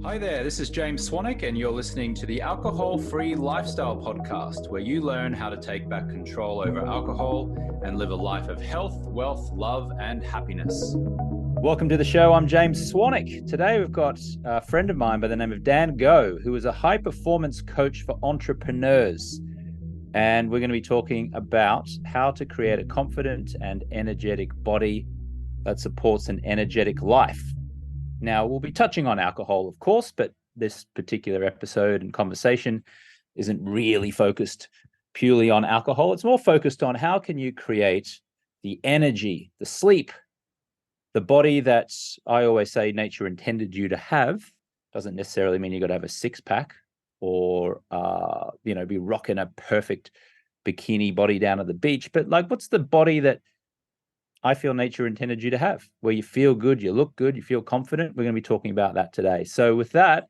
Hi there, this is James Swanwick, and you're listening to the Alcohol Free Lifestyle Podcast, where you learn how to take back control over alcohol and live a life of health, wealth, love, and happiness. Welcome to the show. I'm James Swanwick. Today we've got a friend of mine by the name of Dan Go, who is a high performance coach for entrepreneurs. And we're going to be talking about how to create a confident and energetic body that supports an energetic life. Now, we'll be touching on alcohol, of course, but this particular episode and conversation isn't really focused purely on alcohol. It's more focused on how can you create the energy, the sleep, the body that I always say nature intended you to have. Doesn't necessarily mean you got to have a six-pack or, be rocking a perfect bikini body down at the beach. But like, what's the body that I feel nature intended you to have, where you feel good, you look good, you feel confident? We're going to be talking about that today. So with that,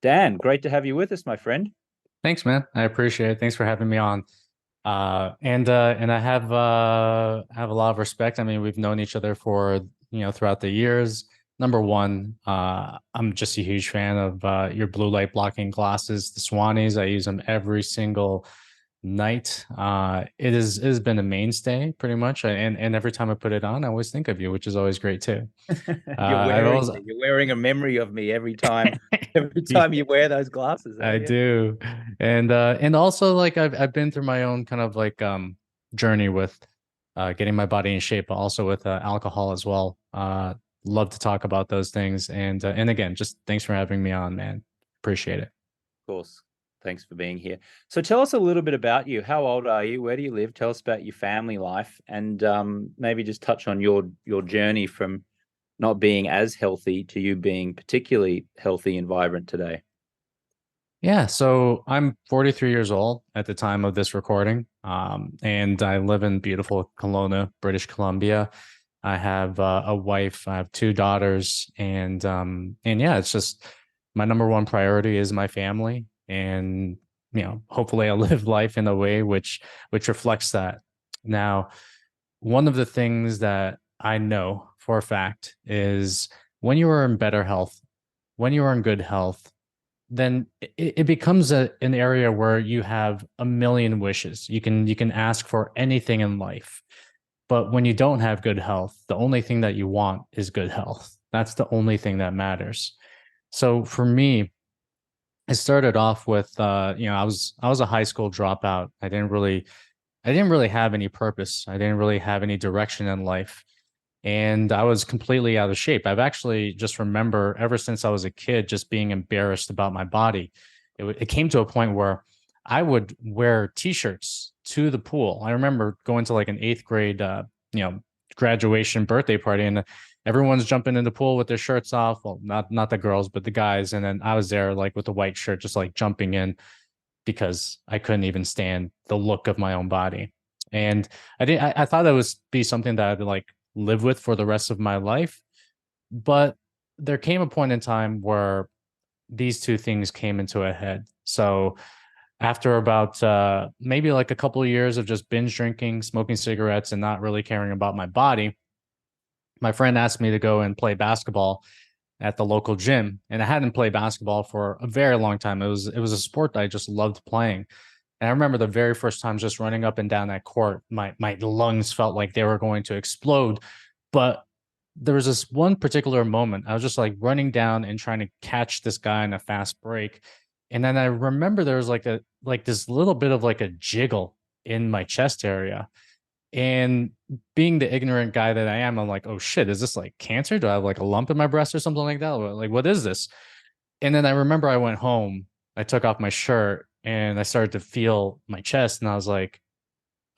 Dan, great to have you with us, my friend. Thanks, man. I appreciate it. Thanks for having me on. And I have a lot of respect. I mean, we've known each other for, throughout the years. Number one, I'm just a huge fan of your blue light blocking glasses, the Swannies. I use them every single night. It has been a mainstay pretty much. And every time I put it on, I always think of you, which is always great too. You're wearing a memory of me every time you wear those glasses. I do. And also like I've been through my own kind of like journey with getting my body in shape, but also with alcohol as well. Love to talk about those things. And again, just thanks for having me on, man. Appreciate it. Of course. Thanks for being here. So tell us a little bit about you. How old are you? Where do you live? Tell us about your family life, and maybe just touch on your journey from not being as healthy to you being particularly healthy and vibrant today. Yeah, so I'm 43 years old at the time of this recording, and I live in beautiful Kelowna, British Columbia. I have a wife, I have two daughters, and yeah, it's just my number one priority is my family, and hopefully I live life in a way which reflects that. Now, one of the things that I know for a fact is when you are in better health, when you are in good health, then it becomes an area where you have a million wishes. You can ask for anything in life. But when you don't have good health, the only thing that you want is good health. That's the only thing that matters. So for me, it started off with I was a high school dropout. I didn't really have any purpose. I didn't really have any direction in life. And I was completely out of shape. I've actually just remember ever since I was a kid just being embarrassed about my body. It came to a point where I would wear t-shirts to the pool. I remember going to like an eighth grade, graduation birthday party, and everyone's jumping in the pool with their shirts off. Well, not the girls, but the guys. And then I was there like with a white shirt, just like jumping in because I couldn't even stand the look of my own body. And I thought that would be something that I'd like live with for the rest of my life. But there came a point in time where these two things came into a head. So after about maybe like a couple of years of just binge drinking, smoking cigarettes, and not really caring about my body, my friend asked me to go and play basketball at the local gym. And I hadn't played basketball for a very long time. It was a sport that I just loved playing. And I remember the very first time just running up and down that court, my lungs felt like they were going to explode. But there was this one particular moment. I was just like running down and trying to catch this guy in a fast break. And then I remember there was like this little bit of like a jiggle in my chest area. And being the ignorant guy that I am, I'm like, oh shit, is this like cancer? Do I have like a lump in my breast or something like that? Like, what is this? And then I remember I went home, I took off my shirt and I started to feel my chest. And I was like,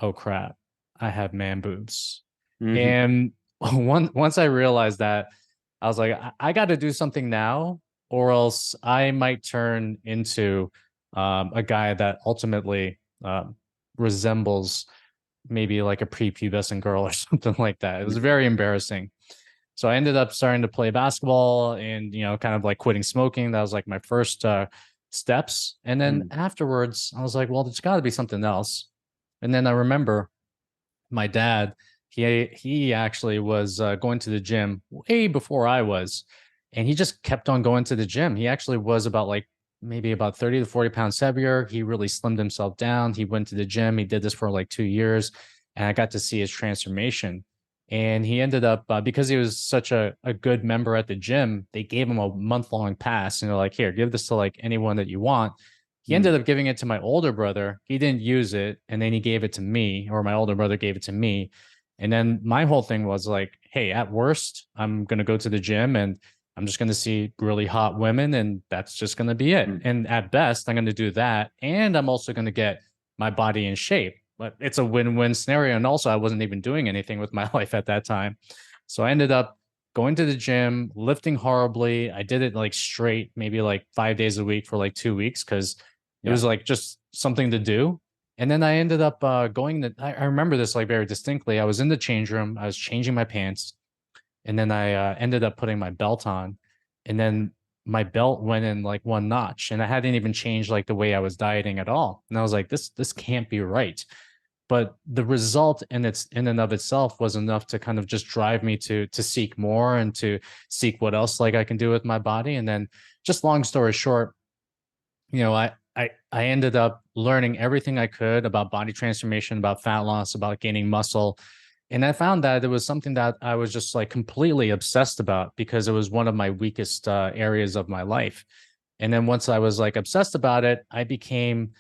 oh crap, I have man boobs. Mm-hmm. And once I realized that, I was like, I got to do something now, or else I might turn into a guy that ultimately resembles maybe like a prepubescent girl or something like that. It was very embarrassing. So I ended up starting to play basketball and, kind of like quitting smoking. That was like my first steps. And then afterwards, I was like, well, there's got to be something else. And then I remember my dad, he actually was going to the gym way before I was. and he just kept on going to the gym. He actually was about like maybe about 30 to 40 pounds heavier. He really slimmed himself down. He went to the gym. He did this for like 2 years, and I got to see his transformation. And he ended up, because he was such a good member at the gym, they gave him a month-long pass. And they're like, here, give this to like anyone that you want. He ended up giving it to my older brother. He didn't use it. And then he gave it to me, or my older brother gave it to me. And then my whole thing was like, hey, at worst, I'm going to go to the gym and I'm just going to see really hot women, and that's just going to be it. And at best, I'm going to do that. And I'm also going to get my body in shape. But it's a win-win scenario. And also, I wasn't even doing anything with my life at that time. So I ended up going to the gym, lifting horribly. I did it like straight, maybe like 5 days a week for like 2 weeks, because it was like just something to do. And then I ended up going to, I remember this like very distinctly. I was in the change room, I was changing my pants, and then I ended up putting my belt on. And then my belt went in like one notch, and I hadn't even changed like the way I was dieting at all. And I was like, this can't be right. But the result in and of itself was enough to kind of just drive me to seek more and to seek what else like I can do with my body. And then, just long story short, I ended up learning everything I could about body transformation, about fat loss, about gaining muscle. And I found that it was something that I was just like completely obsessed about, because it was one of my weakest areas of my life. And then once I was like obsessed about it, I became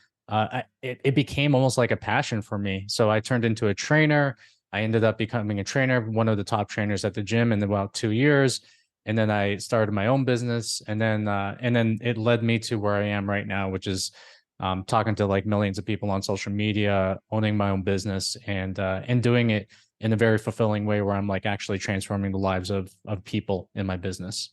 it became almost like a passion for me. So I turned into a trainer. I ended up becoming a trainer, one of the top trainers at the gym in about 2 years. And then I started my own business, and then it led me to where I am right now, which is talking to like millions of people on social media, owning my own business, and doing it in a very fulfilling way where I'm like actually transforming the lives of people in my business.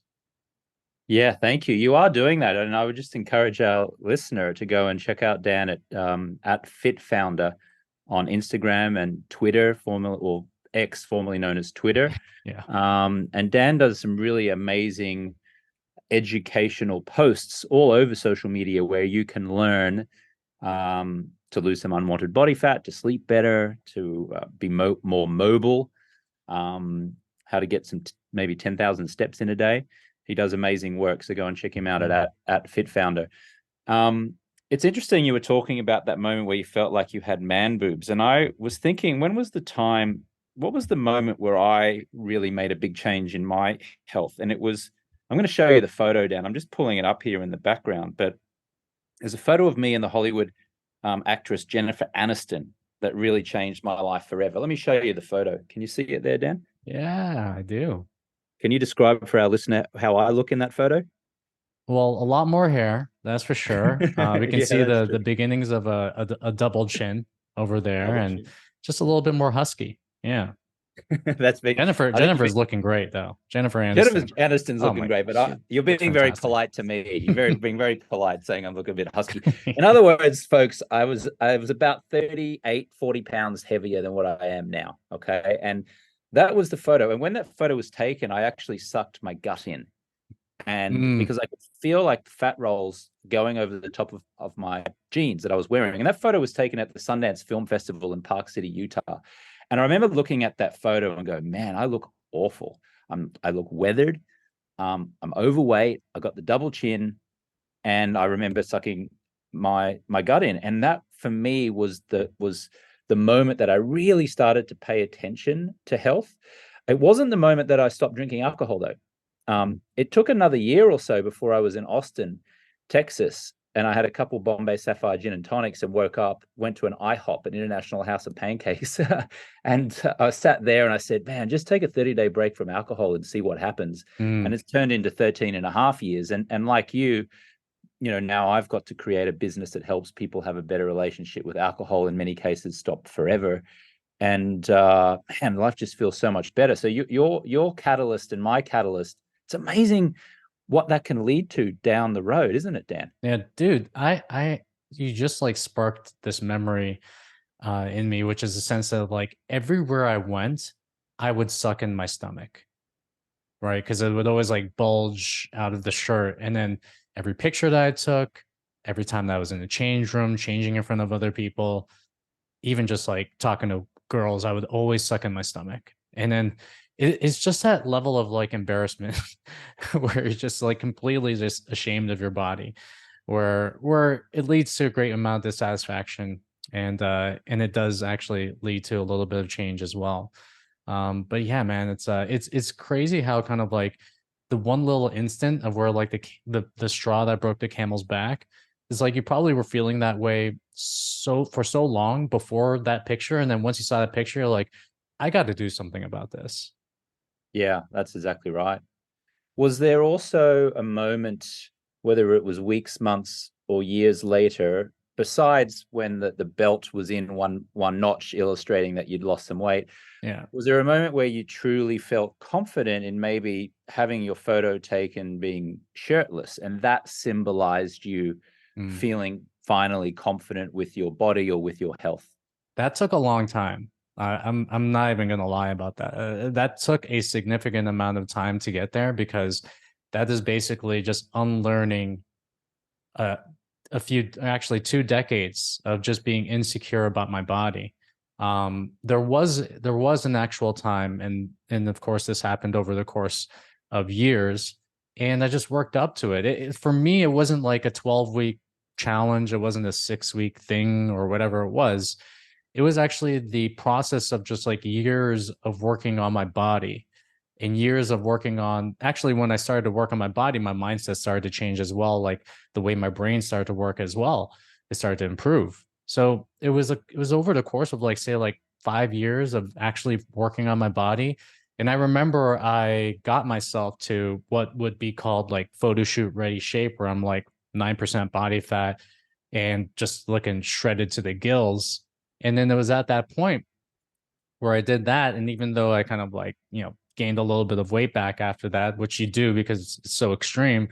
Yeah, thank you. You are doing that, and I would just encourage our listener to go and check out Dan at Fit Founder on Instagram and Twitter, formerly, or X, formerly known as Twitter. Yeah. And Dan does some really amazing educational posts all over social media where you can learn to lose some unwanted body fat, to sleep better, to be more mobile, how to get some maybe 10,000 steps in a day. He does amazing work, so go and check him out at Fit Founder. It's interesting you were talking about that moment where you felt like you had man boobs, and I was thinking, what was the moment where I really made a big change in my health? And it was, I'm going to show you the photo, Dan. I'm just pulling it up here in the background, but there's a photo of me and the Hollywood actress Jennifer Aniston that really changed my life forever. Let me show you the photo. Can you see it there, Dan? Yeah, I do. Can you describe for our listener how I look in that photo? Well, a lot more hair, that's for sure. We can see the beginnings of a double chin over there, and just a little bit more husky. Yeah. That's big. Jennifer's looking great though. Jennifer Aniston's looking great, but you're being very polite to me. You're being very polite, saying I'm looking a bit husky. In other words, folks, I was about 38, 40 pounds heavier than what I am now. Okay. And that was the photo. And when that photo was taken, I actually sucked my gut in. And because I could feel like fat rolls going over the top of my jeans that I was wearing. And that photo was taken at the Sundance Film Festival in Park City, Utah. And I remember looking at that photo and going, man, I look awful. I look weathered. I'm overweight. I got the double chin. And I remember sucking my gut in. And that for me was the moment that I really started to pay attention to health. It wasn't the moment that I stopped drinking alcohol, though. It took another year or so before I was in Austin, Texas, and I had a couple Bombay Sapphire gin and tonics and woke up, went to an IHOP, an International House of Pancakes, and I sat there and I said, man, just take a 30-day break from alcohol and see what happens. And it's turned into 13 and a half years. And like you, now I've got to create a business that helps people have a better relationship with alcohol, in many cases stop forever. And man, life just feels so much better. So your catalyst and my catalyst, it's amazing what that can lead to down the road, isn't it, Dan? Yeah, dude, you just like sparked this memory in me, which is a sense of like everywhere I went, I would suck in my stomach, right? Because it would always like bulge out of the shirt. And then every picture that I took, every time that I was in the change room, changing in front of other people, even just like talking to girls, I would always suck in my stomach. And then it's just that level of like embarrassment where you're just like completely just ashamed of your body, where it leads to a great amount of dissatisfaction, and it does actually lead to a little bit of change as well. But yeah, man, it's crazy how kind of like the one little instant of where like the straw that broke the camel's back is like you probably were feeling that way for so long before that picture, and then once you saw that picture, you're like, I got to do something about this. Yeah, that's exactly right. Was there also a moment, whether it was weeks, months, or years later, besides when the belt was in one notch, illustrating that you'd lost some weight? Yeah. Was there a moment where you truly felt confident in maybe having your photo taken being shirtless, and that symbolized you feeling finally confident with your body or with your health? That took a long time. I'm not even gonna lie about that. That took a significant amount of time to get there, because that is basically just unlearning uh, a few, actually 2 decades of just being insecure about my body. There was an actual time, and of course this happened over the course of years, and I just worked up to it. For me, it wasn't like a 12-week challenge. It wasn't a 6-week thing or whatever it was. It was actually the process of just like years of working on my body, and years of working on, actually, when I started to work on my body, my mindset started to change as well. Like the way my brain started to work as well, it started to improve. So it was over the course of like, say, like 5 years of actually working on my body. And I remember I got myself to what would be called like photo shoot ready shape, where I'm like 9% body fat and just looking shredded to the gills. And then it was at that point where I did that. And even though I kind of like, gained a little bit of weight back after that, which you do because it's so extreme,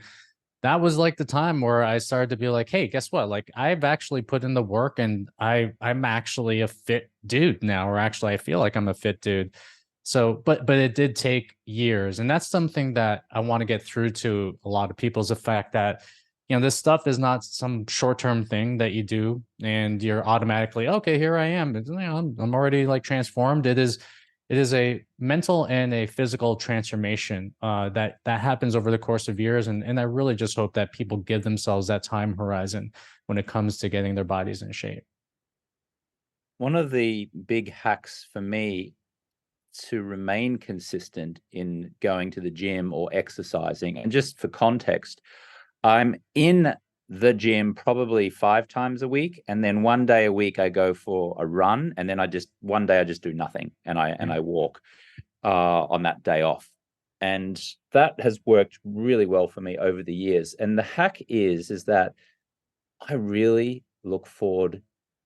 that was like the time where I started to be like, hey, guess what? Like I've actually put in the work, and I'm actually a fit dude now, or actually I feel like I'm a fit dude. So, but it did take years. And that's something that I want to get through to a lot of people, is the fact that, this stuff is not some short-term thing that you do and you're automatically, okay, here I am. I'm already like transformed. It is a mental and a physical transformation that happens over the course of years, and I really just hope that people give themselves that time horizon when it comes to getting their bodies in shape. One of the big hacks for me to remain consistent in going to the gym or exercising, and just for context, I'm in the gym probably 5 times a week, and then one day a week I go for a run, and then one day I just do nothing, and I walk on that day off. And that has worked really well for me over the years. And the hack is that I really look forward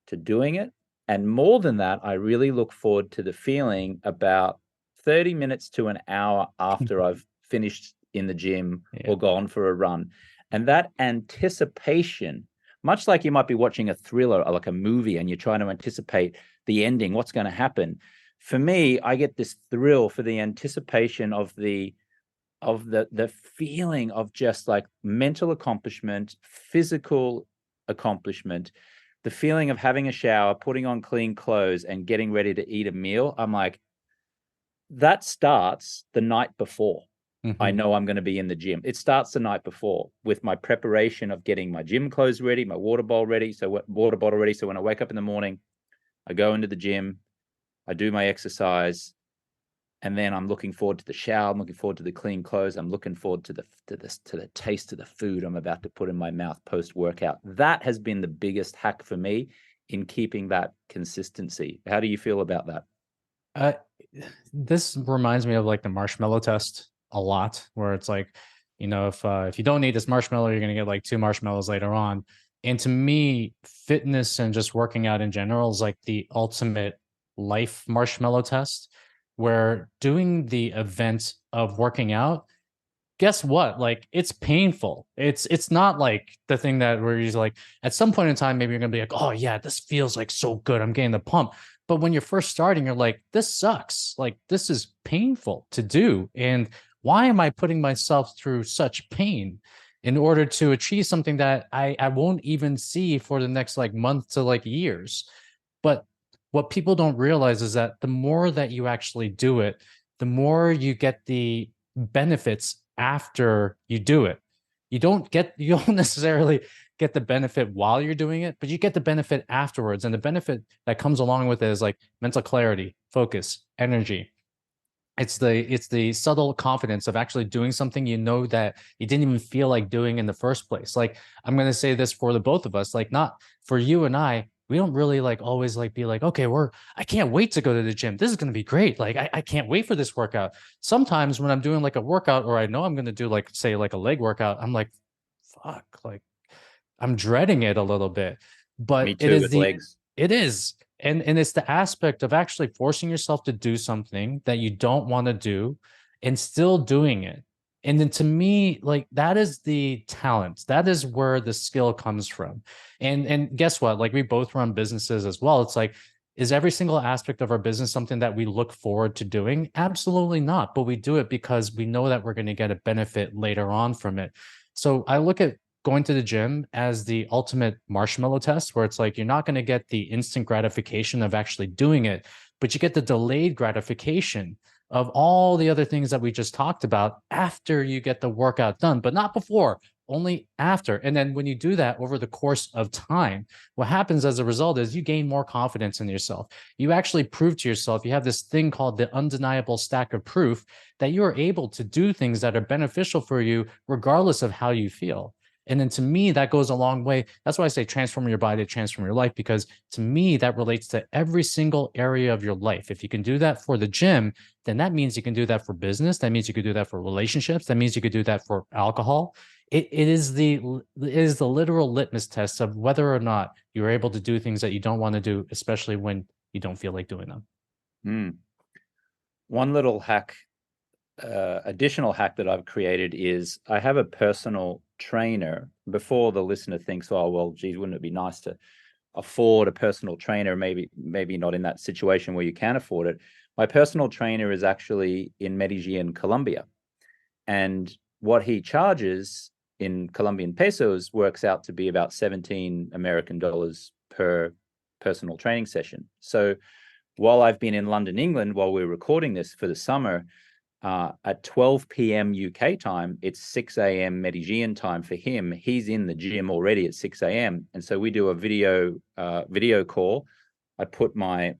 to doing it. And more than that, I really look forward to the feeling about 30 minutes to an hour after I've finished in the gym or gone for a run. And that anticipation, much like you might be watching a thriller or like a movie and you're trying to anticipate the ending, what's going to happen. For me, I get this thrill for the anticipation of the feeling of just like mental accomplishment, physical accomplishment, the feeling of having a shower, putting on clean clothes, and getting ready to eat a meal. I'm like, that starts the night before. I know I'm going to be in the gym. It starts the night before with my preparation of getting my gym clothes ready, my water bottle ready. So when I wake up in the morning, I go into the gym, I do my exercise, and then I'm looking forward to the shower. I'm looking forward to the clean clothes. I'm looking forward to the taste of the food I'm about to put in my mouth post workout. That has been the biggest hack for me in keeping that consistency. How do you feel about that? This reminds me of like the marshmallow test a lot, where it's like, if you don't eat this marshmallow, you're gonna get like 2 marshmallows later on. And to me, fitness and just working out in general is like the ultimate life marshmallow test, where doing the event of working out, guess what? Like it's painful. It's not like the thing that where you're like, at some point in time, maybe you're gonna be like, oh yeah, this feels like so good. I'm getting the pump. But when you're first starting, you're like, this sucks. Like this is painful to do. And why am I putting myself through such pain in order to achieve something that I won't even see for the next like month to like years? But what people don't realize is that the more that you actually do it, the more you get the benefits after you do it. You don't necessarily get the benefit while you're doing it, but you get the benefit afterwards. And the benefit that comes along with it is like mental clarity, focus, energy. It's the subtle confidence of actually doing something you know that you didn't even feel like doing in the first place. Like, I'm going to say this for the both of us, like, not for you and I, we don't really like always like be like, okay, I can't wait to go to the gym. This is going to be great. Like, I can't wait for this workout. Sometimes when I'm doing like a workout, or I know I'm going to do like, say, like a leg workout, I'm like, fuck, like I'm dreading it a little bit. But Me too, with legs. It is. And it's the aspect of actually forcing yourself to do something that you don't want to do and still doing it. And then to me, like, that is the talent. That is where the skill comes from. And guess what? Like, we both run businesses as well. It's like, is every single aspect of our business something that we look forward to doing? Absolutely not. But we do it because we know that we're going to get a benefit later on from it. So I look at going to the gym as the ultimate marshmallow test, where it's like, you're not going to get the instant gratification of actually doing it, but you get the delayed gratification of all the other things that we just talked about after you get the workout done, but not before, only after. And then when you do that over the course of time, what happens as a result is you gain more confidence in yourself. You actually prove to yourself, you have this thing called the undeniable stack of proof, that you are able to do things that are beneficial for you regardless of how you feel. And then to me, that goes a long way. That's why I say transform your body to transform your life, because to me, that relates to every single area of your life. If you can do that for the gym, then that means you can do that for business. That means you could do that for relationships. That means you could do that for alcohol. It is the literal litmus test of whether or not you're able to do things that you don't want to do, especially when you don't feel like doing them. One little hack, additional hack that I've created is I have a personal trainer. Before the listener thinks, oh, well, geez, wouldn't it be nice to afford a personal trainer? Maybe not in that situation where you can afford it. My personal trainer is actually in Medellin, Colombia. And what he charges in Colombian pesos works out to be about 17 American dollars per personal training session. So while I've been in London, England, while we're recording this for the summer, at 12 p.m. UK time, it's 6 a.m. Medellin time for him. He's in the gym already at 6 a.m. And so we do a video call. I put my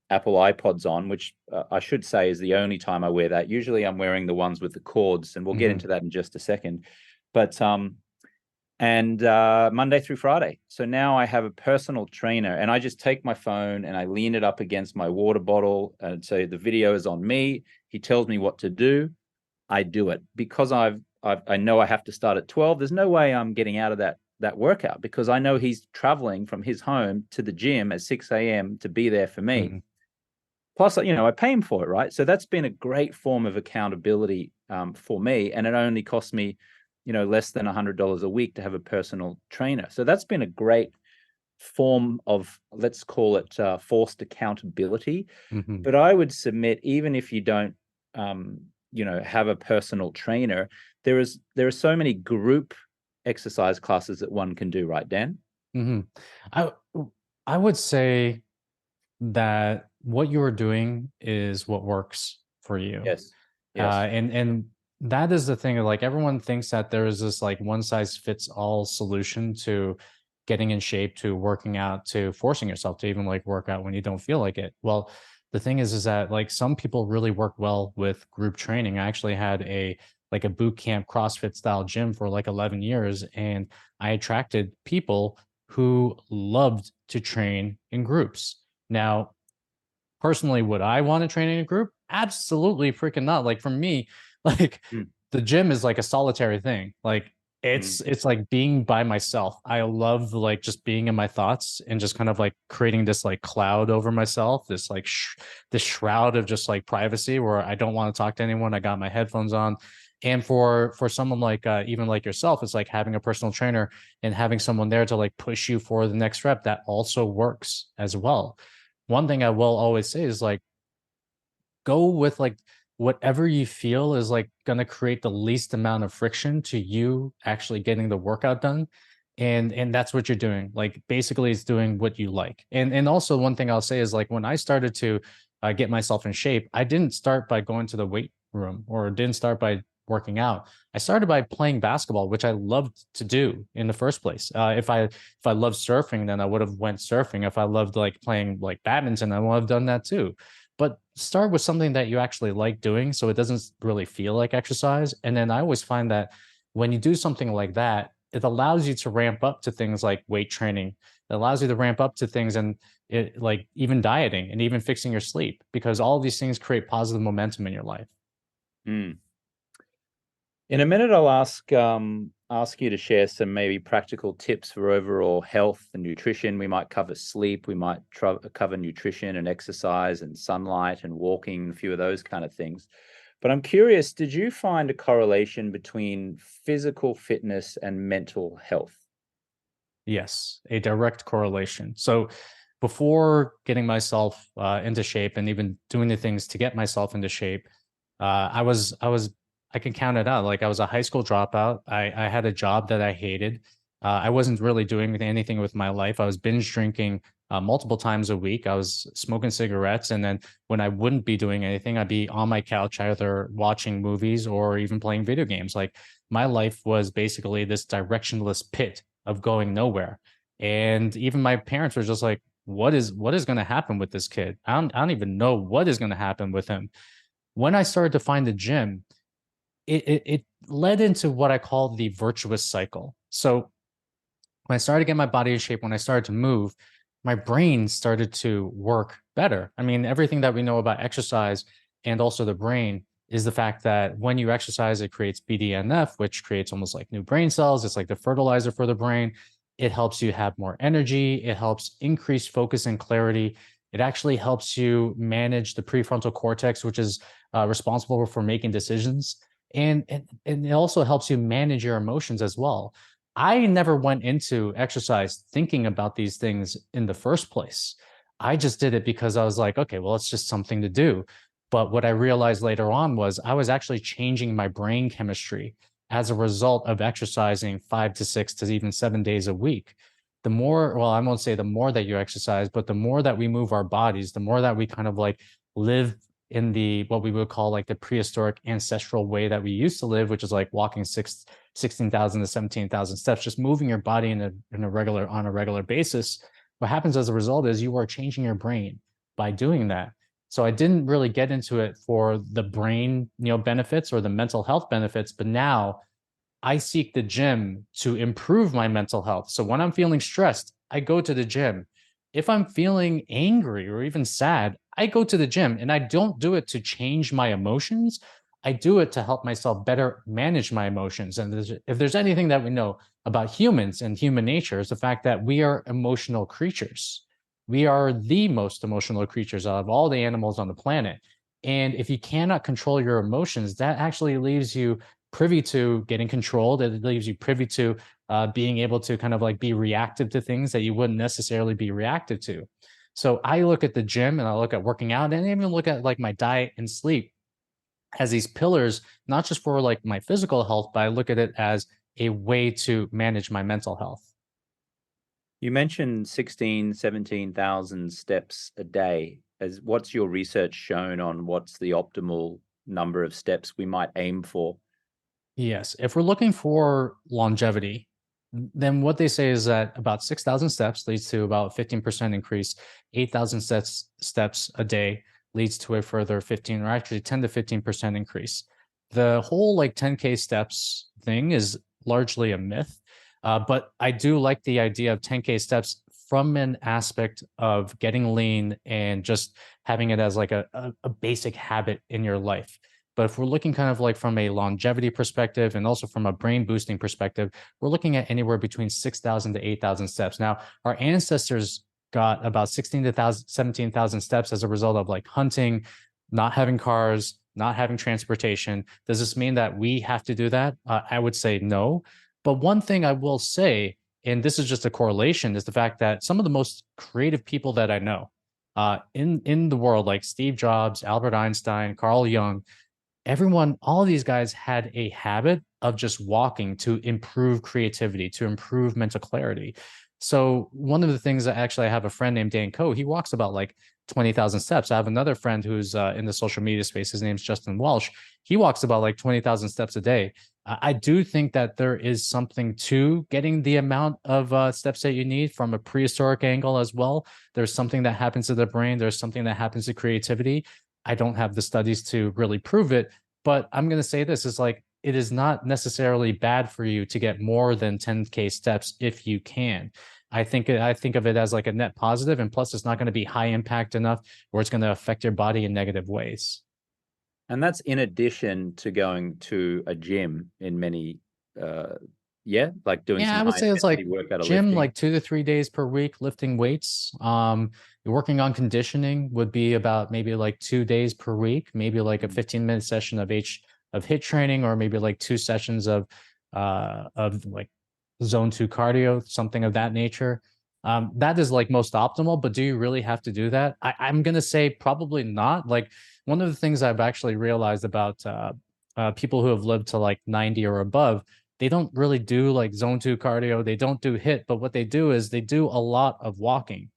Apple iPods on, which I should say is the only time I wear that. Usually I'm wearing the ones with the cords, and we'll get into that in just a second. But Monday through Friday. So now I have a personal trainer, and I just take my phone and I lean it up against my water bottle. And so the video is on me. He tells me what to do. I do it because I know I have to start at 12. There's no way I'm getting out of that workout, because I know he's traveling from his home to the gym at 6 a.m. to be there for me. Plus, I pay him for it, right? So that's been a great form of accountability for me. And it only costs me, less than $100 a week to have a personal trainer. So that's been a great form of, let's call it forced accountability. But I would submit, even if you don't, have a personal trainer, there are so many group exercise classes that one can do, right, Dan? I would say that what you are doing is what works for you. Yes. And that is the thing. Like, everyone thinks that there is this like one size fits all solution to getting in shape, to working out, to forcing yourself to even like work out when you don't feel like it. Well, the thing is that like some people really work well with group training. I actually had a boot camp CrossFit style gym for like 11 years. And I attracted people who loved to train in groups. Now, personally, would I want to train in a group? Absolutely freaking not. Like, for me, like the gym is like a solitary thing. Like, it's like being by myself. I love like just being in my thoughts and just kind of like creating this like cloud over myself, this like this shroud of just like privacy where I don't want to talk to anyone. I got my headphones on. And for someone like even like yourself, it's like having a personal trainer and having someone there to like push you for the next rep. That also works as well. One thing I will always say is like, go with like whatever you feel is like going to create the least amount of friction to you actually getting the workout done. And that's what you're doing. Like, basically it's doing what you like. And also one thing I'll say is like, when I started to get myself in shape, I didn't start by going to the weight room or didn't start by working out. I started by playing basketball, which I loved to do in the first place. If I loved surfing, then I would have went surfing. If I loved like playing like badminton, I would have done that too. But start with something that you actually like doing, so it doesn't really feel like exercise. And then I always find that when you do something like that, it allows you to ramp up to things like weight training. It allows you to ramp up to things and it like even dieting and even fixing your sleep, because all of these things create positive momentum in your life. Mm. In a minute, I'll ask you to share some maybe practical tips for overall health and nutrition. We might cover sleep, we might cover nutrition and exercise and sunlight and walking, a few of those kind of things. But I'm curious, did you find a correlation between physical fitness and mental health? Yes, a direct correlation. So before getting myself into shape and even doing the things to get myself into shape, I can count it out. Like I was a high school dropout. I had a job that I hated. I wasn't really doing anything with my life. I was binge drinking multiple times a week. I was smoking cigarettes. And then when I wouldn't be doing anything, I'd be on my couch, either watching movies or even playing video games. Like my life was basically this directionless pit of going nowhere. And even my parents were just like, what is going to happen with this kid? I don't even know what is going to happen with him. When I started to find the gym, it led into what I call the virtuous cycle. So when I started to get my body in shape, when I started to move, my brain started to work better. I mean, everything that we know about exercise and also the brain is the fact that when you exercise, it creates BDNF, which creates almost like new brain cells. It's like the fertilizer for the brain. It helps you have more energy. It helps increase focus and clarity. It actually helps you manage the prefrontal cortex, which is responsible for making decisions. And it also helps you manage your emotions as well. I never went into exercise thinking about these things in the first place. I just did it because I was like, okay, well, it's just something to do. But what I realized later on was I was actually changing my brain chemistry as a result of exercising 5 to 6 to even 7 days a week. The more, well, I won't say the more that you exercise, but the more that we move our bodies, the more that we kind of like live in the what we would call like the prehistoric ancestral way that we used to live, which is like walking 16,000 to 17,000 steps, just moving your body on a regular basis. What happens as a result is you are changing your brain by doing that. So I didn't really get into it for the brain, benefits or the mental health benefits, but now I seek the gym to improve my mental health. So when I'm feeling stressed, I go to the gym. If I'm feeling angry or even sad, I go to the gym, and I don't do it to change my emotions. I do it to help myself better manage my emotions. And if there's anything that we know about humans and human nature, is the fact that we are emotional creatures. We are the most emotional creatures out of all the animals on the planet. And if you cannot control your emotions, that actually leaves you privy to getting controlled. It leaves you privy to being able to kind of like be reactive to things that you wouldn't necessarily be reactive to. So I look at the gym and I look at working out and I even look at like my diet and sleep as these pillars, not just for like my physical health, but I look at it as a way to manage my mental health. You mentioned 16, 17,000 steps a day. As what's your research shown on what's the optimal number of steps we might aim for? Yes, if we're looking for longevity, then what they say is that about 6,000 steps leads to about 15% increase. 8,000 steps a day leads to a further 15 or actually 10 to 15% increase. The whole like 10K steps thing is largely a myth, but I do like the idea of 10K steps from an aspect of getting lean and just having it as like a basic habit in your life. But if we're looking kind of like from a longevity perspective and also from a brain boosting perspective, we're looking at anywhere between 6,000 to 8,000 steps. Now, our ancestors got about 16 to 17,000 steps as a result of like hunting, not having cars, not having transportation. Does this mean that we have to do that? I would say no. But one thing I will say, and this is just a correlation, is the fact that some of the most creative people that I know in the world, like Steve Jobs, Albert Einstein, Carl Jung, everyone, all of these guys had a habit of just walking to improve creativity, to improve mental clarity. So one of the things that actually I have a friend named Dan Coe, he walks about like 20,000 steps. I have another friend who's in the social media space. His name's Justin Walsh. He walks about like 20,000 steps a day. I do think that there is something to getting the amount of steps that you need from a prehistoric angle as well. There's something that happens to the brain. There's something that happens to creativity. I don't have the studies to really prove it, but I'm going to say this is like, it is not necessarily bad for you to get more than 10K steps if you can. I think of it as like a net positive, and plus it's not going to be high impact enough where it's going to affect your body in negative ways. And that's in addition to going to a gym in many, like doing Yeah, some I would high say it's like intensity workout or gym lifting. like 2 to 3 days per week lifting weights. Working on conditioning would be about maybe like 2 days per week, maybe like a 15-minute session of HIIT training, or maybe like 2 sessions of like zone 2 cardio, something of that nature. That is like most optimal, but do you really have to do that? I'm gonna say probably not. Like one of the things I've actually realized about people who have lived to like 90 or above, they don't really do like zone 2 cardio. They don't do HIIT, but what they do is they do a lot of walking.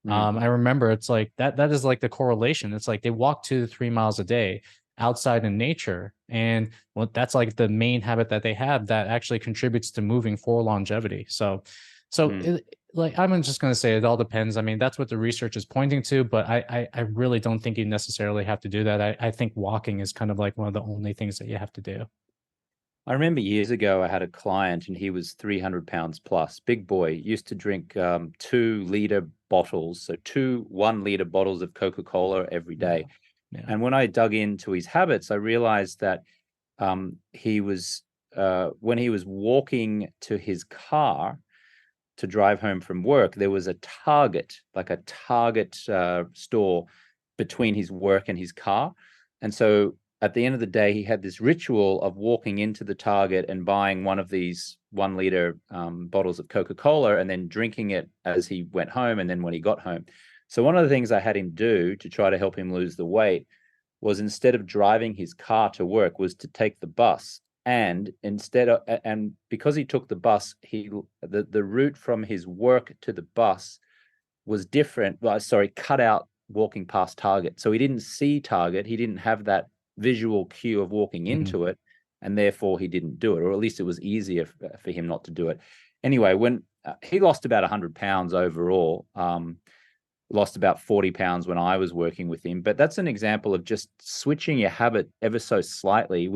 I remember it's like that is like the correlation. It's like they walk 2 to 3 miles a day outside in nature. And well, that's like the main habit that they have that actually contributes to moving for longevity. Like I'm just going to say it all depends. I mean, that's what the research is pointing to, but I really don't think you necessarily have to do that. I think walking is kind of like one of the only things that you have to do. I remember years ago, I had a client and he was 300 pounds plus, big boy, used to drink 2 liter bottles, so 2 1 liter bottles of Coca-Cola every day. Yeah. And when I dug into his habits, I realized that he was, when he was walking to his car to drive home from work, there was a Target, like a Target store between his work and his car. And so at the end of the day, he had this ritual of walking into the Target and buying one of these 1 liter bottles of Coca-Cola and then drinking it as he went home and then when he got home. So one of the things I had him do to try to help him lose the weight was, instead of driving his car to work, was to take the bus. And because he took the bus, the route from his work to the bus was different. Well, sorry, cut out walking past Target. So he didn't see Target. He didn't have that visual cue of walking into it, and therefore he didn't do it, or at least it was easier for him not to do it. Anyway, when he lost about 100 pounds overall, lost about 40 pounds when I was working with him. But that's an example of just switching your habit ever so slightly,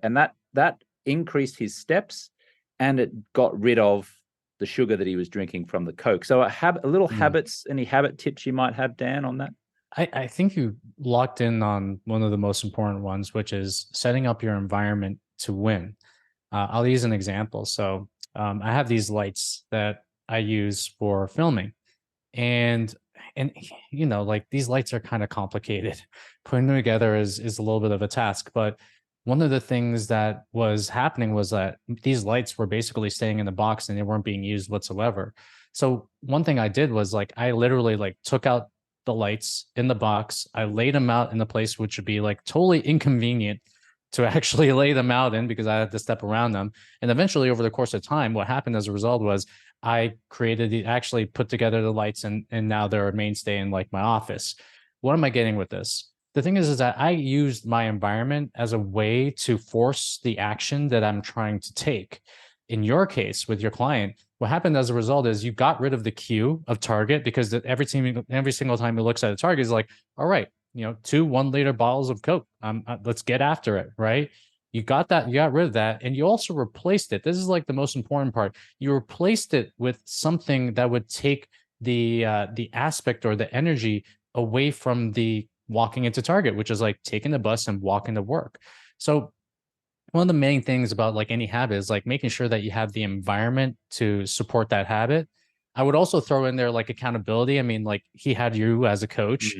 and that increased his steps, and it got rid of the sugar that he was drinking from the Coke. So a little habits, any habit tips you might have, Dan, on that? I think you locked in on one of the most important ones, which is setting up your environment to win. I'll use an example. So I have these lights that I use for filming, and you know, like these lights are kind of complicated. Putting them together is a little bit of a task. But one of the things that was happening was that these lights were basically staying in the box and they weren't being used whatsoever. So one thing I did was like I literally like took out the lights in the box. I laid them out in a place which would be like totally inconvenient to actually lay them out in because I had to step around them. And eventually, over the course of time, what happened as a result was I actually put together the lights, and now they're a mainstay in like my office. What am I getting with this? The thing is that I used my environment as a way to force the action that I'm trying to take. In your case, with your client, what happened as a result is you got rid of the cue of Target, because every single time he looks at a Target, is like, all right, you know, 2 1 liter bottles of Coke. Let's get after it, right? You got rid of that, and you also replaced it. This is like the most important part. You replaced it with something that would take the aspect or the energy away from the walking into Target, which is like taking the bus and walking to work. So one of the main things about like any habit is like making sure that you have the environment to support that habit. I would also throw in there like accountability. I mean, like he had you as a coach.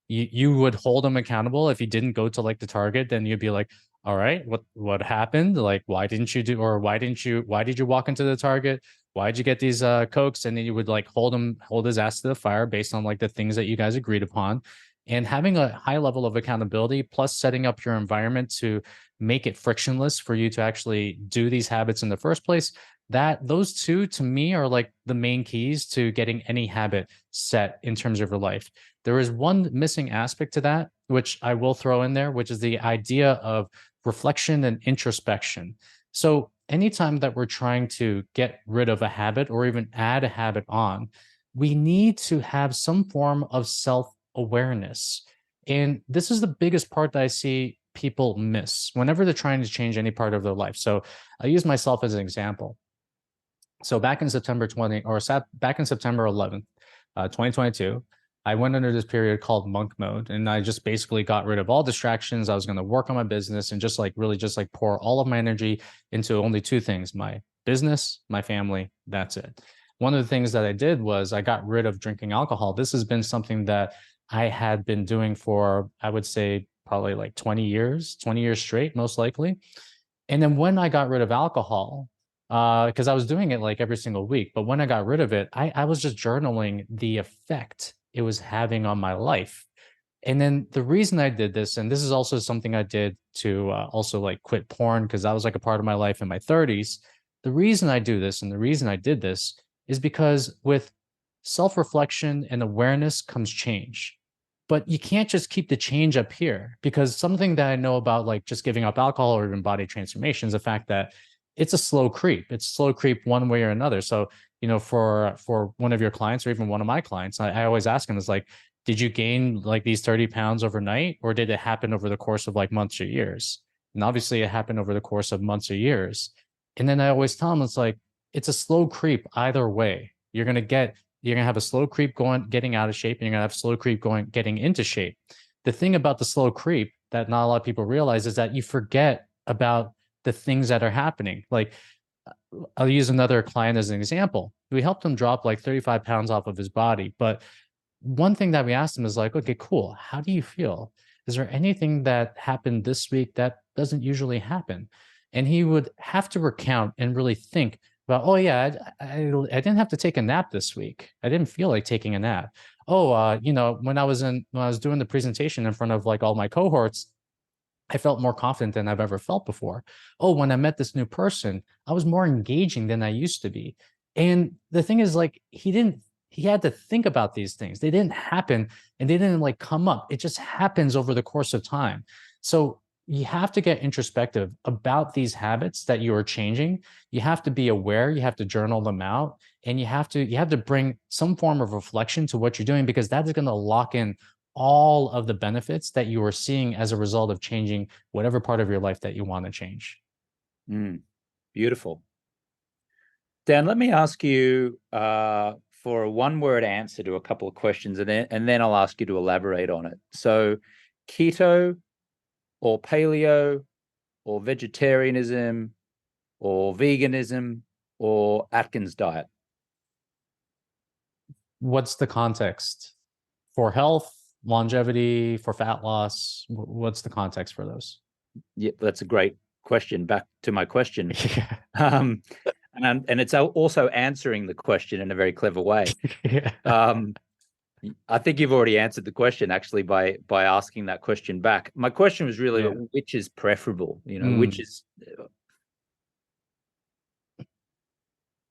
You would hold him accountable. If he didn't go to like the Target, then you'd be like, all right, what happened? Like, why did you walk into the Target? Why did you get these Cokes? And then you would like hold his ass to the fire based on like the things that you guys agreed upon. And having a high level of accountability, plus setting up your environment to make it frictionless for you to actually do these habits in the first place, those two to me are like the main keys to getting any habit set in terms of your life. There is one missing aspect to that, which I will throw in there, which is the idea of reflection and introspection. So anytime that we're trying to get rid of a habit or even add a habit on, we need to have some form of self-awareness. And this is the biggest part that I see people miss whenever they're trying to change any part of their life. So I use myself as an example. So back in September 11th, 2022, I went under this period called monk mode, and I just basically got rid of all distractions. I was going to work on my business and just like really just like pour all of my energy into only two things: my business, my family. That's it. One of the things that I did was I got rid of drinking alcohol. This has been something that I had been doing for, I would say, probably like 20 years straight, most likely. And then when I got rid of alcohol, because I was doing it like every single week, but when I got rid of it, I was just journaling the effect it was having on my life. And then the reason I did this, and this is also something I did to also like quit porn, because that was like a part of my life in my 30s. The reason I do this and the reason I did this is because with self-reflection and awareness comes change. But you can't just keep the change up here, because something that I know about like just giving up alcohol or even body transformation is the fact that it's a slow creep. It's slow creep one way or another. So, you know, for one of your clients or even one of my clients, I always ask them is like, did you gain like these 30 pounds overnight, or did it happen over the course of like months or years? And obviously it happened over the course of months or years. And then I always tell them it's like, it's a slow creep either way. You're going to have a slow creep getting out of shape, and you're going to have slow creep getting into shape. The thing about the slow creep that not a lot of people realize is that you forget about the things that are happening. Like, I'll use another client as an example. We helped him drop like 35 pounds off of his body. But one thing that we asked him is like, okay, cool. How do you feel? Is there anything that happened this week that doesn't usually happen? And he would have to recount and really think about, oh yeah, I didn't have to take a nap this week. I didn't feel like taking a nap. Oh, you know, when I was doing the presentation in front of like all my cohorts, I felt more confident than I've ever felt before. Oh, when I met this new person, I was more engaging than I used to be. And the thing is, like, he had to think about these things. They didn't happen and they didn't like come up. It just happens over the course of time. So you have to get introspective about these habits that you are changing. You have to be aware, you have to journal them out, and you have to bring some form of reflection to what you're doing, because that is going to lock in all of the benefits that you are seeing as a result of changing whatever part of your life that you want to change. Beautiful. Dan, let me ask you for a one-word answer to a couple of questions, and then I'll ask you to elaborate on it. So, keto or paleo or vegetarianism or veganism or Atkins diet? What's the context? For health, longevity, for fat loss? What's the context for those? Yeah, that's a great question. Back to my question. Yeah. And it's also answering the question in a very clever way. Yeah. I think you've already answered the question actually by asking that question back. My question was really, which is preferable? You know, which is.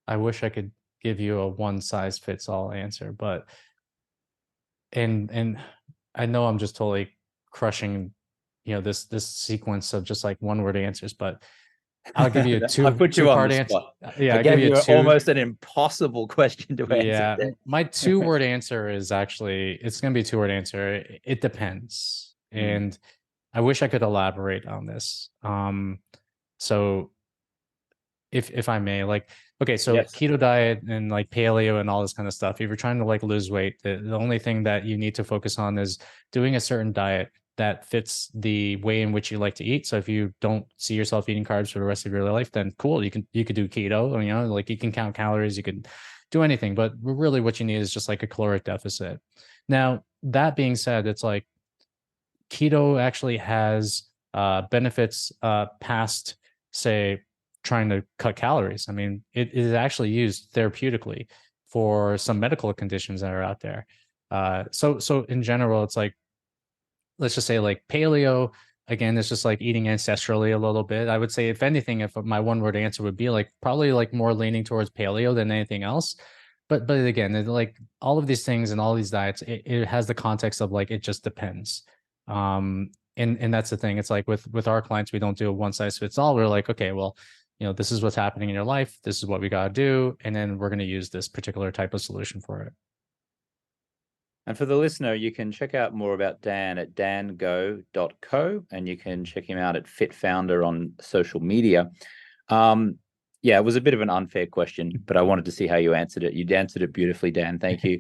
I wish I could give you a one size fits all answer, but and I know I'm just totally crushing, you know, this sequence of just like one word answers, but I'll give you I put you on the answer. spot. Yeah, I gave you almost an impossible question to answer. Yeah, my 2-word answer is actually, it's going to be a 2-word answer. It depends. And I wish I could elaborate on this. So if I may, like, okay, so Yes. keto diet and like paleo and all this kind of stuff, if you're trying to like lose weight, the only thing that you need to focus on is doing a certain diet that fits the way in which you like to eat. So if you don't see yourself eating carbs for the rest of your life, then cool, you could do keto. You know, like you can count calories, you can do anything, but really what you need is just like a caloric deficit. Now, that being said, it's like keto actually has benefits past, say, trying to cut calories. I mean, it is actually used therapeutically for some medical conditions that are out there. So in general, it's like, let's just say like paleo again, it's just like eating ancestrally a little bit. I would say, if anything, if my one word answer would be like probably like more leaning towards paleo than anything else. But again, like all of these things and all these diets, it has the context of like it just depends. And that's the thing. It's like with our clients, we don't do a one size fits all. We're like, okay, well, this is what's happening in your life. This is what we got to do, and then we're going to use this particular type of solution for it. And for the listener, you can check out more about Dan at dango.co, and you can check him out at FitFounder on social media. Yeah, it was a bit of an unfair question, but I wanted to see how you answered it. You answered it beautifully, Dan. Thank you.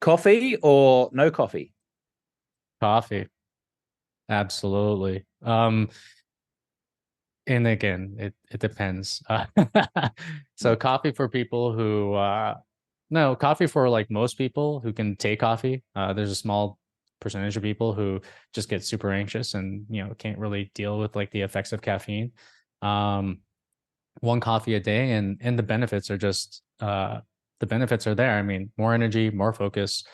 Coffee or no coffee? Coffee. Absolutely. And again, it depends. So coffee for people who no, coffee for like most people who can take coffee. There's a small percentage of people who just get super anxious and can't really deal with like the effects of caffeine. One coffee a day, and the benefits are just the benefits are there. I mean, more energy, more focus.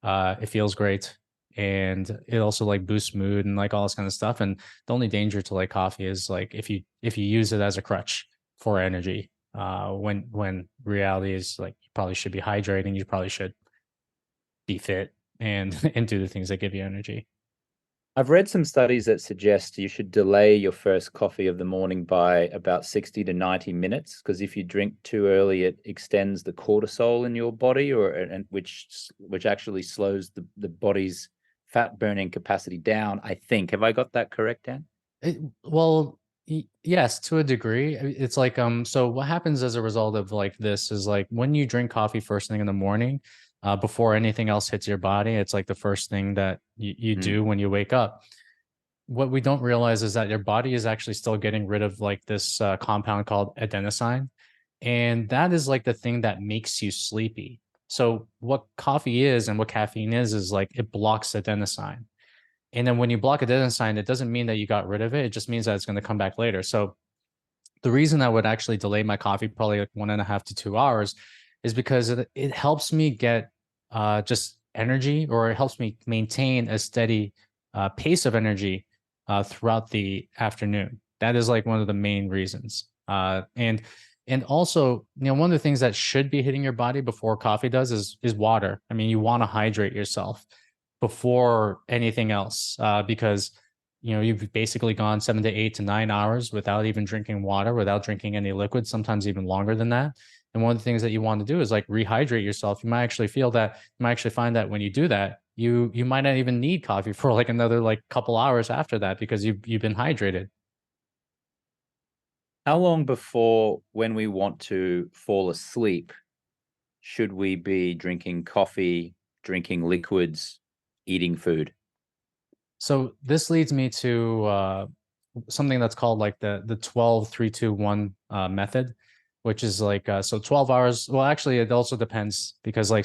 It feels great, and it also like boosts mood and like all this kind of stuff. And the only danger to like coffee is like if you use it as a crutch for energy, when reality is like you probably should be hydrating, you probably should be fit and and do the things that give you energy. I've read some studies that suggest you should delay your first coffee of the morning by about 60 to 90 minutes, because if you drink too early, it extends the cortisol in your body, which actually slows the body's fat burning capacity down, I think. Have I got that correct, Dan? Well, yes, to a degree. It's like so what happens as a result of like this is like when you drink coffee first thing in the morning, before anything else hits your body, it's like the first thing that you do when you wake up. What we don't realize is that your body is actually still getting rid of like this compound called adenosine, and that is like the thing that makes you sleepy. So what coffee is and what caffeine is like it blocks adenosine. And then when you block adenosine, it doesn't mean that you got rid of it. It just means that it's going to come back later. So the reason I would actually delay my coffee probably like 1.5 to 2 hours is because it helps me get just energy, or it helps me maintain a steady pace of energy throughout the afternoon. That is like one of the main reasons. And also, one of the things that should be hitting your body before coffee does is water. I mean, you want to hydrate yourself before anything else, because you've basically gone 7 to 8 to 9 hours without even drinking water, without drinking any liquid, sometimes even longer than that. And one of the things that you want to do is like rehydrate yourself. You might actually find that when you do that, you might not even need coffee for like another like couple hours after that, because you've been hydrated. How long before, when we want to fall asleep, should we be drinking coffee, drinking liquids, eating food? So this leads me to something that's called like the 12-3-2-1 method, which is like so 12 hours. Well, actually, it also depends, because like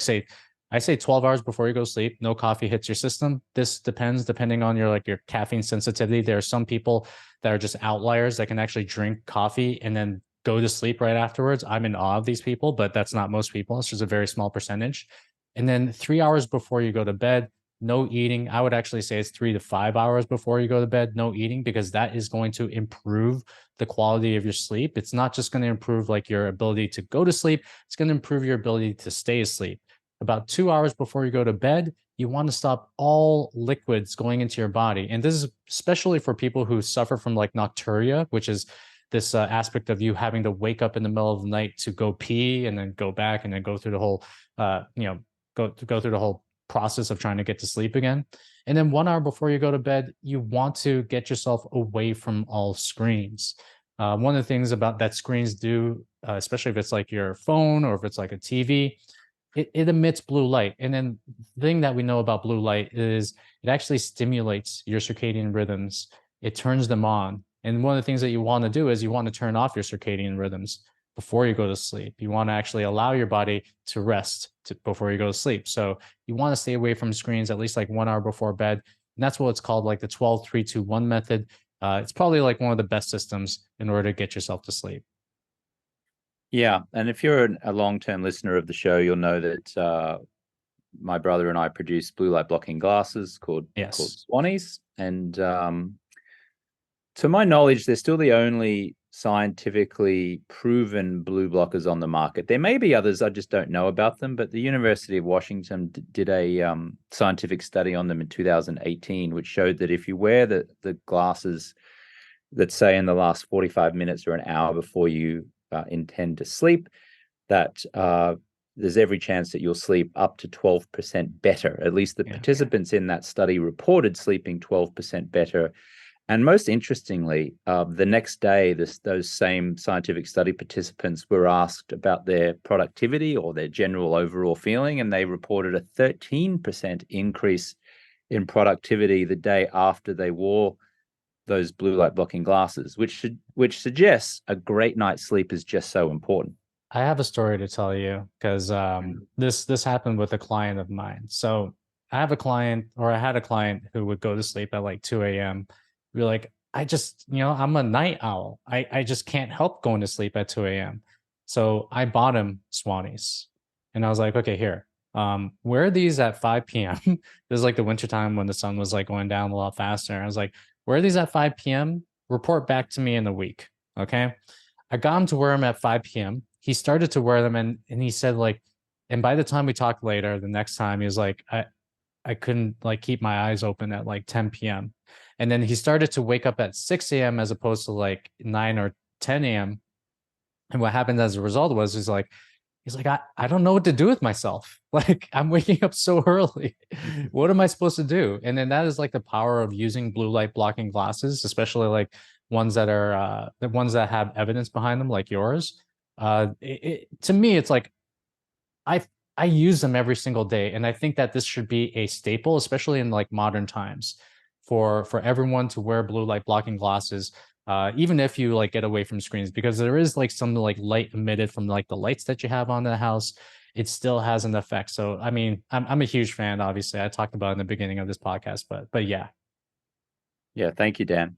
I say 12 hours before you go to sleep, no coffee hits your system. This depends depending on your caffeine sensitivity. There are some people that are just outliers that can actually drink coffee and then go to sleep right afterwards. I'm in awe of these people, but that's not most people. It's just a very small percentage. And then 3 hours before you go to bed, no eating. I would actually say it's 3 to 5 hours before you go to bed, no eating, because that is going to improve the quality of your sleep. It's not just going to improve like your ability to go to sleep. It's going to improve your ability to stay asleep. About 2 hours before you go to bed, you want to stop all liquids going into your body. And this is especially for people who suffer from like nocturia, which is this aspect of you having to wake up in the middle of the night to go pee and then go back and then go through the whole, go through the whole process of trying to get to sleep again. And then 1 hour before you go to bed, you want to get yourself away from all screens. One of the things about that screens do, especially if it's like your phone or if it's like a TV, it emits blue light. And then the thing that we know about blue light is it actually stimulates your circadian rhythms. It turns them on. And one of the things that you want to do is you want to turn off your circadian rhythms before you go to sleep. You want to actually allow your body to rest before you go to sleep. So you want to stay away from screens at least like 1 hour before bed. And that's what it's called, like the 12-3-2-1 method. It's probably like one of the best systems in order to get yourself to sleep. Yeah. And if you're a long-term listener of the show, you'll know that my brother and I produce blue light blocking glasses called Yes. Swannies. And to my knowledge, they're still the only scientifically proven blue blockers on the market. There may be others, I just don't know about them, but the University of Washington did a scientific study on them in 2018, which showed that if you wear the glasses, let's say in the last 45 minutes or an hour before you intend to sleep, that there's every chance that you'll sleep up to 12% better. At least the participants in that study reported sleeping 12% better. And most interestingly, the next day, those same scientific study participants were asked about their productivity or their general overall feeling, and they reported a 13% increase in productivity the day after they wore those blue light blocking glasses, which suggests a great night's sleep is just so important. I have a story to tell you because this happened with a client of mine. So I had a client who would go to sleep at like 2 a.m. Be like, I just, I'm a night owl. I just can't help going to sleep at 2 a.m. So I bought him Swannies. And I was like, okay, here. Wear these at 5 p.m. This is like the wintertime when the sun was like going down a lot faster. I was like, wear these at 5 p.m. Report back to me in a week. Okay. I got him to wear them at 5 p.m. He started to wear them and he said like, and by the time we talked later, the next time he was like, I couldn't like keep my eyes open at like 10 p.m. And then he started to wake up at 6 a.m. as opposed to like 9 or 10 a.m. And what happened as a result was he's like, I don't know what to do with myself. Like I'm waking up so early. What am I supposed to do? And then that is like the power of using blue light blocking glasses, especially like ones that are the ones that have evidence behind them, like yours. To me, it's like I use them every single day, and I think that this should be a staple, especially in like modern times, for everyone to wear blue light blocking glasses, even if you like get away from screens, because there is like some like light emitted from like the lights that you have on the house. It still has an effect. So I mean, I'm a huge fan. Obviously, I talked about it in the beginning of this podcast, but yeah. Yeah, thank you, Dan.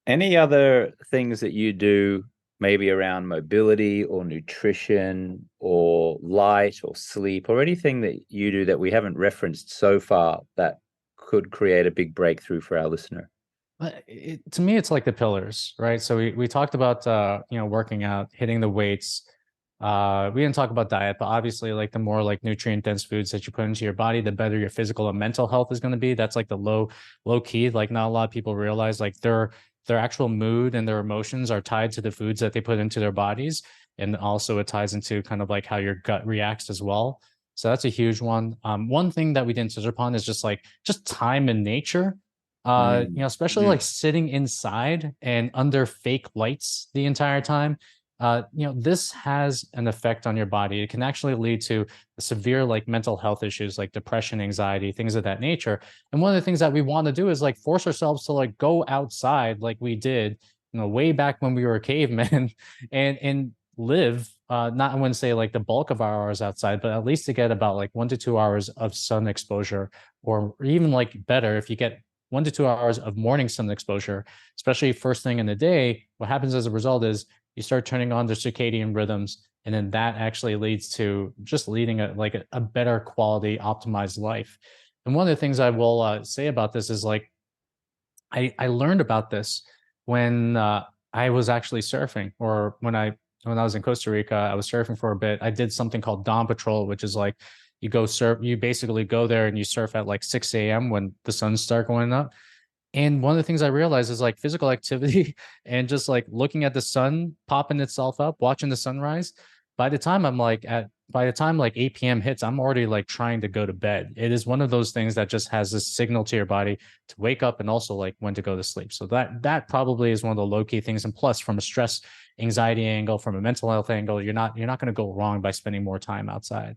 Any other things that you do, maybe around mobility or nutrition or light or sleep, or anything that you do that we haven't referenced so far that could create a big breakthrough for our listener? To me, it's like the pillars, right? So we talked about working out, hitting the weights. We didn't talk about diet, but obviously, like the more like nutrient dense foods that you put into your body, the better your physical and mental health is going to be. That's like the low key. Like not a lot of people realize like their actual mood and their emotions are tied to the foods that they put into their bodies, and also it ties into kind of like how your gut reacts as well. So that's a huge one. One thing that we didn't touch upon is just time in nature. Especially like sitting inside and under fake lights the entire time. This has an effect on your body. It can actually lead to severe like mental health issues like depression, anxiety, things of that nature. And one of the things that we want to do is like force ourselves to like go outside like we did, way back when we were cavemen and live, not I wouldn't say like the bulk of our hours outside, but at least to get about like 1 to 2 hours of sun exposure, or even like better if you get 1 to 2 hours of morning sun exposure, especially first thing in the day. What happens as a result is you start turning on the circadian rhythms, and then that actually leads to just leading a better quality optimized life. And one of the things I will say about this is like I learned about this when I was actually surfing, or when I was in Costa Rica. I was surfing for a bit. I did something called Dawn Patrol, which is like you go surf, you basically go there and you surf at like 6 a.m. when the suns start going up. And one of the things I realized is like physical activity and just like looking at the sun popping itself up, watching the sunrise. By the time by the time like 8 p.m. hits, I'm already like trying to go to bed. It is one of those things that just has this signal to your body to wake up and also like when to go to sleep. So that probably is one of the low key things. And plus, from a stress, anxiety angle, from a mental health angle, you're not going to go wrong by spending more time outside.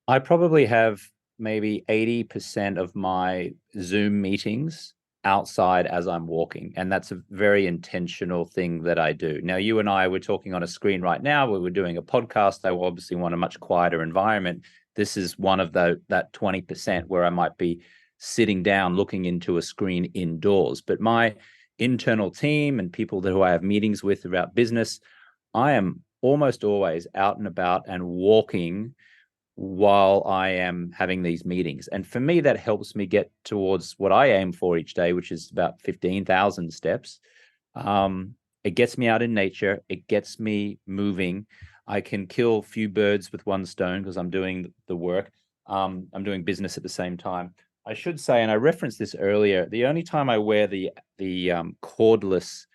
I probably have maybe 80% of my Zoom meetings outside as I'm walking. And that's a very intentional thing that I do. Now, you and I were talking on a screen right now where we're doing a podcast. I obviously want a much quieter environment. This is one of that 20% where I might be sitting down looking into a screen indoors. But my internal team and people who I have meetings with about business, I am almost always out and about and walking while I am having these meetings. And for me, that helps me get towards what I aim for each day, which is about 15,000 steps. It gets me out in nature. It gets me moving. I can kill a few birds with one stone because I'm doing the work. I'm doing business at the same time. I should say, and I referenced this earlier, the only time I wear the cordless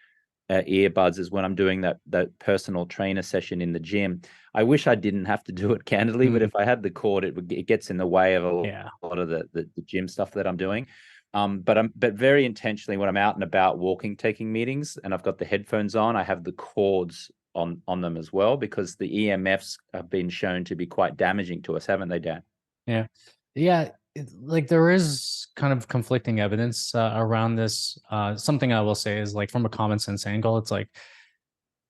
earbuds is when I'm doing that personal trainer session in the gym. I wish I didn't have to do it candidly, but if I had the cord, it gets in the way of a lot of the gym stuff that I'm doing. But very intentionally when I'm out and about walking, taking meetings, and I've got the headphones on, I have the cords on them as well, because the EMFs have been shown to be quite damaging to us, haven't they, Dan? Yeah. Like there is kind of conflicting evidence around this. Something I will say is, like, from a common sense angle, it's like,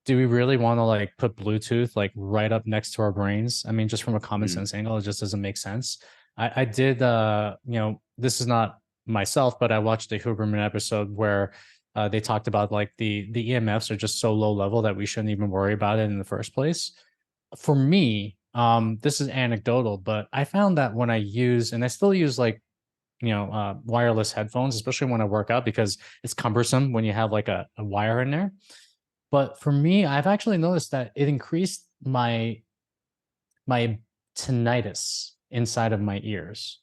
do we really want to like put Bluetooth like right up next to our brains? I mean, just from a common sense angle, it just doesn't make sense. I did, this is not myself, but I watched a Huberman episode where they talked about like the EMFs are just so low level that we shouldn't even worry about it in the first place. For me, this is anecdotal, but I found that when I use, and I still use, like, wireless headphones, especially when I work out, because it's cumbersome when you have like a wire in there. But for me, I've actually noticed that it increased my tinnitus inside of my ears.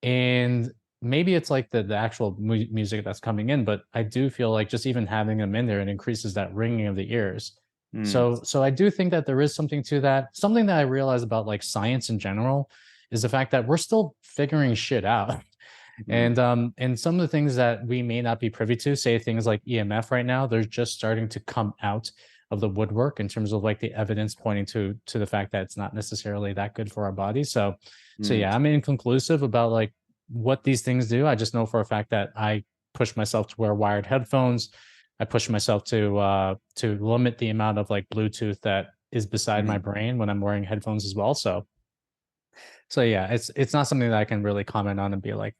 And maybe it's like the actual music that's coming in, but I do feel like just even having them in there, it increases that ringing of the ears. So I do think that there is something to that. Something that I realize about like science in general is the fact that we're still figuring shit out. And some of the things that we may not be privy to, say things like EMF right now, they're just starting to come out of the woodwork in terms of like the evidence pointing to the fact that it's not necessarily that good for our bodies. So yeah, I'm inconclusive about like what these things do. I just know for a fact that I push myself to wear wired headphones. I push myself to limit the amount of like Bluetooth that is beside my brain when I'm wearing headphones as well. So yeah, it's not something that I can really comment on and be like,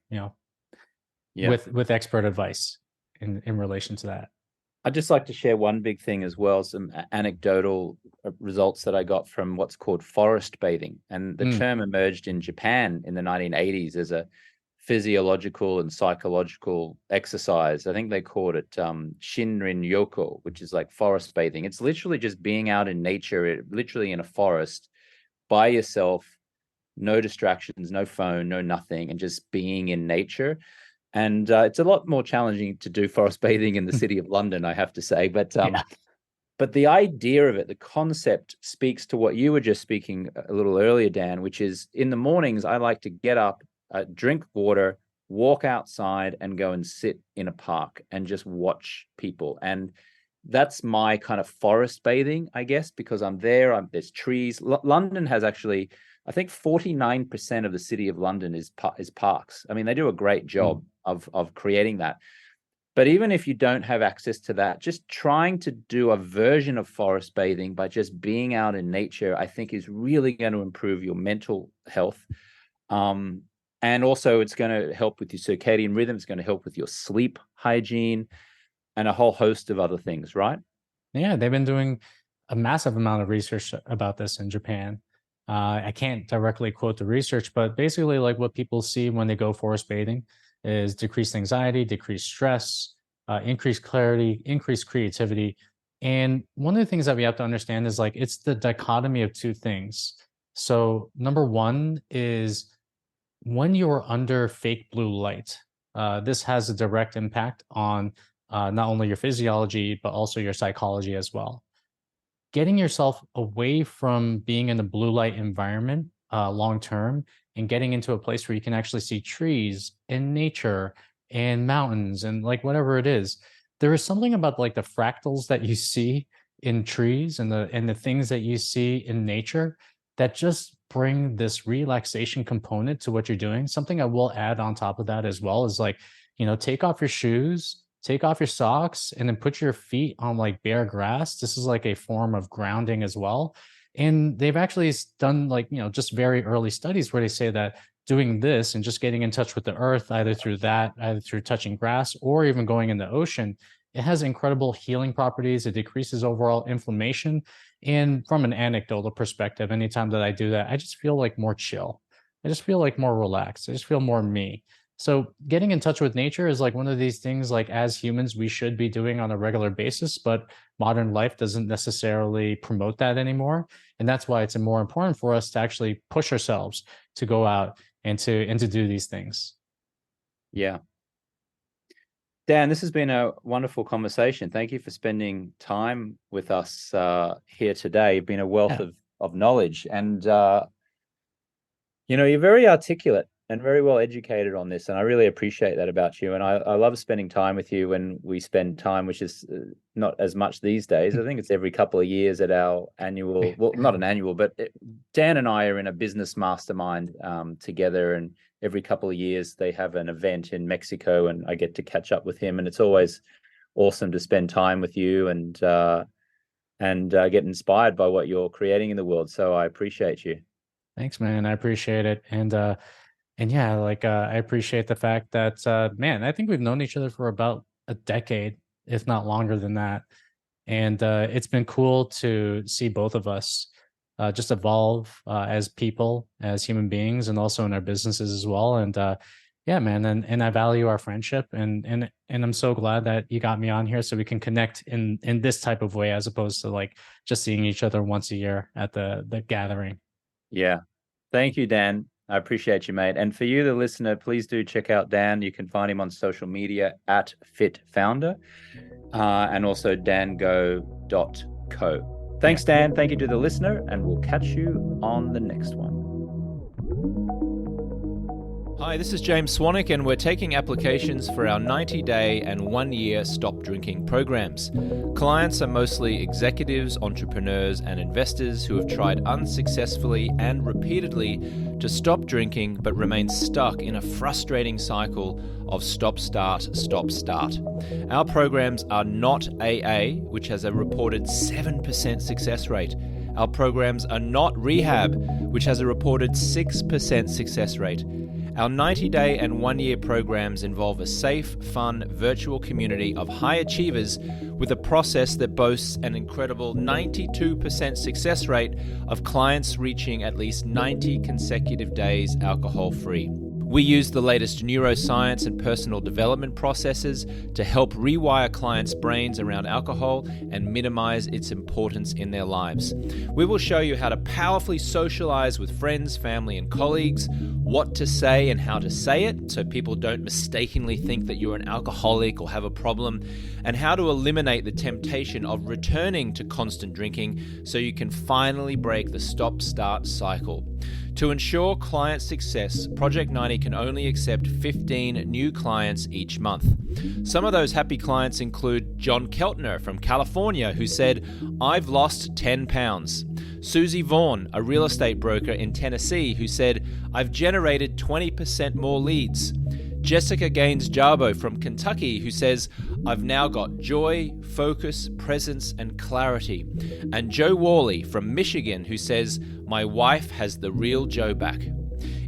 with expert advice in relation to that. I'd just like to share one big thing as well, some anecdotal results that I got from what's called forest bathing. And the term emerged in Japan in the 1980s as a physiological and psychological exercise. I think they called it Shinrin Yoko, which is like forest bathing. It's literally just being out in nature, literally in a forest by yourself, no distractions, no phone, no nothing, and just being in nature. And it's a lot more challenging to do forest bathing in the city of London, I have to say. But the idea of it, the concept, speaks to what you were just speaking a little earlier, Dan, which is in the mornings, I like to get up, drink water, walk outside, and go and sit in a park and just watch people. And that's my kind of forest bathing, I guess, because I'm there. There's trees. London has actually, I think 49% of the city of London is parks. I mean, they do a great job of creating that. But even if you don't have access to that, just trying to do a version of forest bathing by just being out in nature, I think is really going to improve your mental health. And also it's going to help with your circadian rhythm. It's going to help with your sleep hygiene and a whole host of other things, right? Yeah, they've been doing a massive amount of research about this in Japan. I can't directly quote the research, but basically like what people see when they go forest bathing is decreased anxiety, decreased stress, increased clarity, increased creativity. And one of the things that we have to understand is like it's the dichotomy of two things. So number one is when you're under fake blue light, this has a direct impact on not only your physiology, but also your psychology as well. Getting yourself away from being in a blue light environment long term and getting into a place where you can actually see trees and nature and mountains and like whatever it is. There is something about like the fractals that you see in trees and the things that you see in nature that just bring this relaxation component to what you're doing. Something I will add on top of that as well is like, take off your shoes, take off your socks, and then put your feet on like bare grass. This is like a form of grounding as well. And they've actually done like, just very early studies where they say that doing this and just getting in touch with the earth, either through touching grass or even going in the ocean, it has incredible healing properties. It decreases overall inflammation. And from an anecdotal perspective, anytime that I do that, I just feel like more chill. I just feel like more relaxed. I just feel more me. So getting in touch with nature is like one of these things, like as humans, we should be doing on a regular basis, but modern life doesn't necessarily promote that anymore. And that's why it's more important for us to actually push ourselves to go out and to do these things. Yeah. Dan, this has been a wonderful conversation. Thank you for spending time with us here today. You've been a wealth of knowledge, and you're very articulate and very well educated on this, and I really appreciate that about you. And I love spending time with you when we spend time, which is not as much these days. I think it's every couple of years at our annual, well, not an annual, but Dan and I are in a business mastermind together, and every couple of years they have an event in Mexico, and I get to catch up with him, and it's always awesome to spend time with you and get inspired by what you're creating in the world. So I appreciate you. Thanks, man. I appreciate it. And yeah, like I appreciate the fact that man, I think we've known each other for about a decade, if not longer than that. And it's been cool to see both of us just evolve as people, as human beings, and also in our businesses as well. And yeah, man, and I value our friendship, and I'm so glad that you got me on here so we can connect in this type of way, as opposed to like just seeing each other once a year at the gathering. Yeah. Thank you, Dan. I appreciate you, mate. And for you, the listener, please do check out Dan. You can find him on social media at FitFounder and also dango.co. Thanks, Dan. Thank you to the listener, and we'll catch you on the next one. Hi, this is James Swanwick, and we're taking applications for our 90-day and 1-year stop drinking programs. Clients are mostly executives, entrepreneurs, and investors who have tried unsuccessfully and repeatedly to stop drinking but remain stuck in a frustrating cycle of stop-start, stop-start. Our programs are not AA, which has a reported 7% success rate. Our programs are not rehab, which has a reported 6% success rate. Our 90-day and 1-year programs involve a safe, fun, virtual community of high achievers with a process that boasts an incredible 92% success rate of clients reaching at least 90 consecutive days alcohol-free. We use the latest neuroscience and personal development processes to help rewire clients' brains around alcohol and minimize its importance in their lives. We will show you how to powerfully socialize with friends, family, and colleagues, what to say and how to say it so people don't mistakenly think that you're an alcoholic or have a problem, and how to eliminate the temptation of returning to constant drinking so you can finally break the stop-start cycle. To ensure client success, Project 90 can only accept 15 new clients each month. Some of those happy clients include John Keltner from California, who said, "I've lost 10 pounds." Susie Vaughn, a real estate broker in Tennessee, who said, "I've generated 20% more leads." Jessica Gaines-Jarbo from Kentucky, who says, "I've now got joy, focus, presence, and clarity." And Joe Worley from Michigan, who says, "My wife has the real Joe back."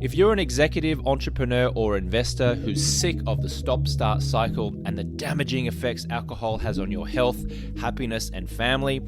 If you're an executive, entrepreneur, or investor who's sick of the stop-start cycle and the damaging effects alcohol has on your health, happiness, and family,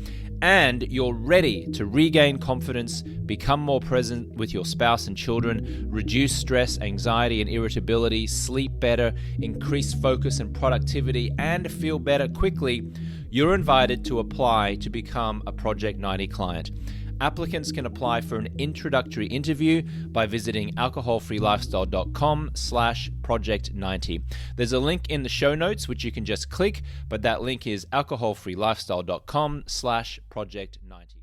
and you're ready to regain confidence, become more present with your spouse and children, reduce stress, anxiety, and irritability, sleep better, increase focus and productivity, and feel better quickly, you're invited to apply to become a Project 90 client. Applicants can apply for an introductory interview by visiting alcoholfreelifestyle.com/project90. There's a link in the show notes which you can just click, but that link is alcoholfreelifestyle.com/project90.